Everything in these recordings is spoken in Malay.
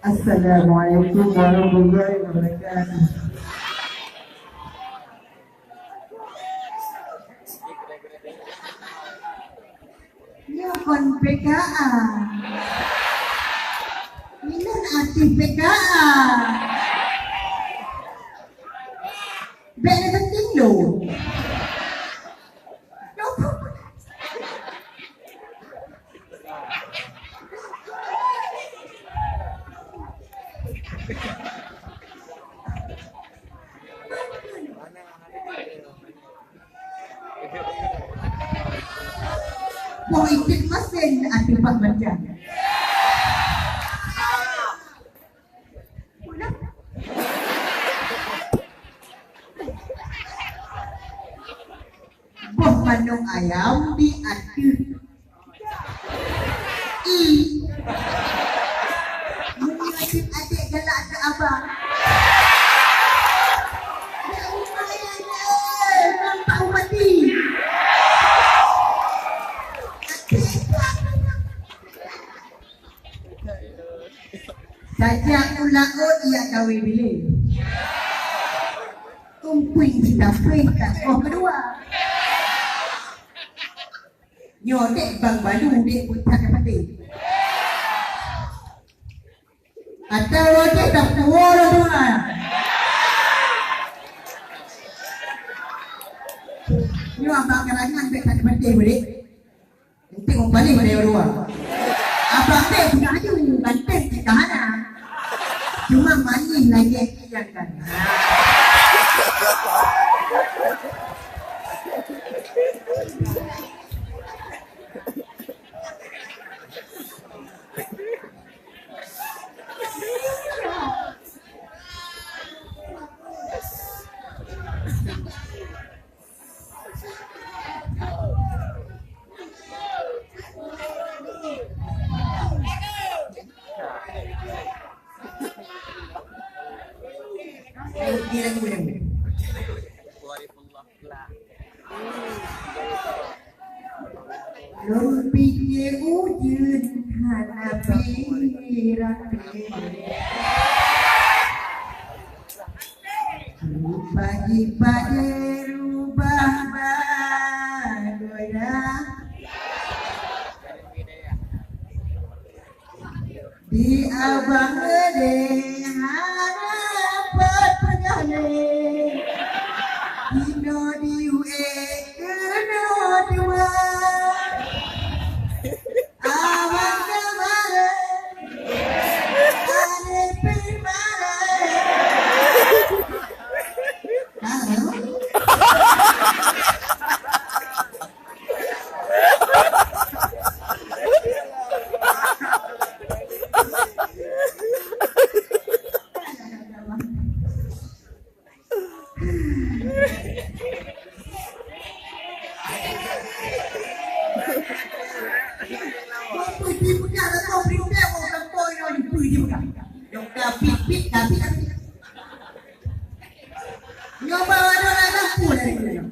Assalamualaikum warahmatullahi wabarakatuh. Ya kon PKA. Minun aktif PKA. Bela penting lo. Politik mesin akibat macam. Bos manung ayam diatur. Mungkin adik galak ke abang. Ya lumayan nampak mati. Sajak ulakut ia kahwin bilik. Kumpul kita peringkat kedua. Nyodek bang balu dek putar pati. Atau rojek tak kuat semua. Ni abang kerangan dek tak pati boleh. Nanti kembali pada dua. Abang dek punya aju banteng ke kahana. Cuma mani lagi yang kan. Lumpiknya ujun hanapi rapi. Pagi-pagi rubah bagoya. Di abang gede harapan penyanyi. Dino diue kena dua. Abang kemarin ada permanen. Nyoba ada lagi pun dari mana?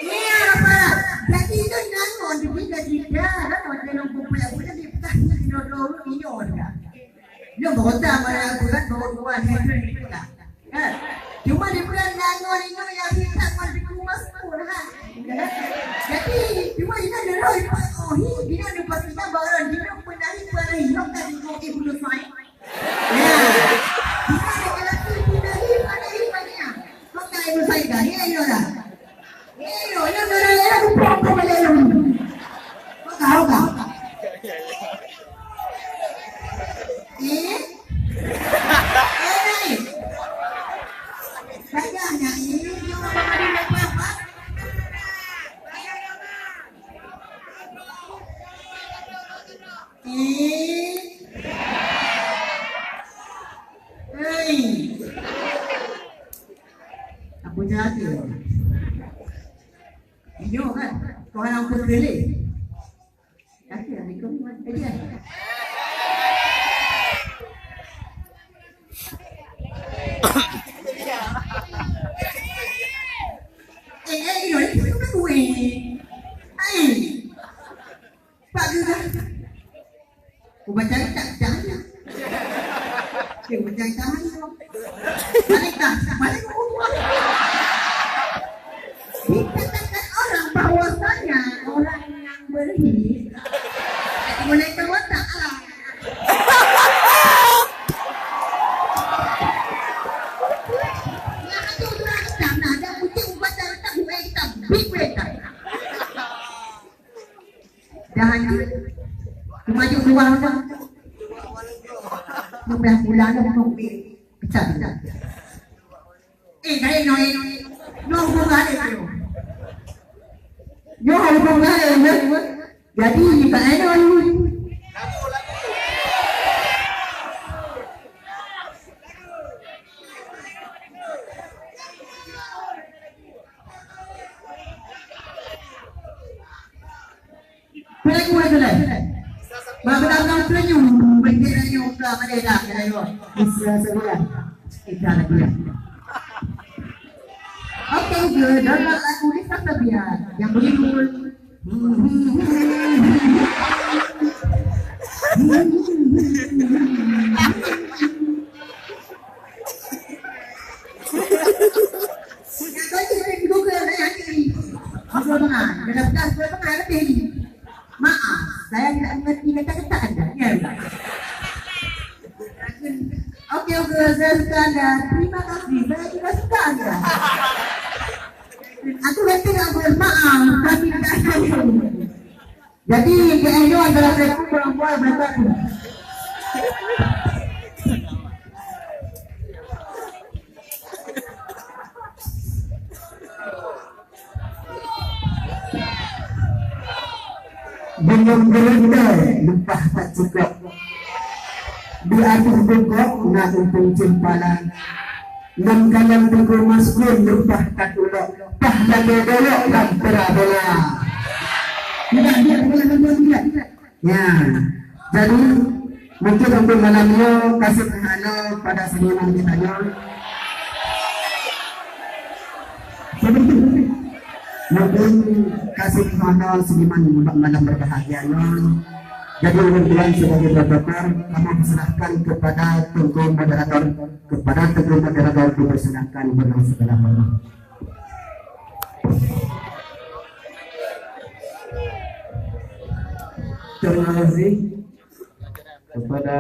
Ni apa? Jadi itu nangon di bidang kita, kan? Orang yang popular punya di petang di dulu ini orang. Dia bawa mana aku kan bawa dua hari itu lah. Cuma di bulan nangon ini yang kita masih kumas pun lah. Jadi cuma ini ada oh ini ada pasnya baru dia penahi penahi hilang dari koki bulu saya. Ibu saya kan, ini lah. Ini yang berada di pokok beliau. Kau kau. Ini. Sayangnya ini cuma ada apa? Aku jadi. Ini kan, kau orang pun boleh. Tapi ada kau macam dia. Aku baca tak jangan. Dia baca jangan. Balik dah, balik rumah. Dikatakan orang bahwasanya orang yang beri boleh tahu tak lah. Yang itu orang sana ada putih ubat dan tak buat hitam, big beta. Jangan maju keluar dah. Nombor bulan dah mau pecah dah. Kaya no hubung ada tu. Yo hubung ada. Jadi tak ada ni. Lagu ada dah. Bagaikan senyum, bendera ke mana dah kena Bisa sebelah. Kita lagi. Oke, good. Dalam lagu ini kata biar yang berjudul maaf, saya tidak mengerti kata-kata Anda. Ya, Oke, saya suka Anda. Terima kasih. Saya juga suka Anda. Aku nanti tidak bermaaf, tapi tidak tahu. Jadi, itu adalah saya perempuan berkata. Belum berenda, lupa tak cukup. Di atas bengkok, nak untung cimpalan. Nam kanan tunggu maskun, lupa tak ulok. Pah lagi dolok, dan perabola. Tidak, tidak. Ya, jadi mungkin untuk malam ini kasih halo pada seniman kita ni. Mungkin kasih halo seniman malam berbahagia ni. Jadi kemudian sebagai moderator, kamu diserahkan kepada tunggu moderator, dipersilakan dengan segala hormat. Terima kasih kepada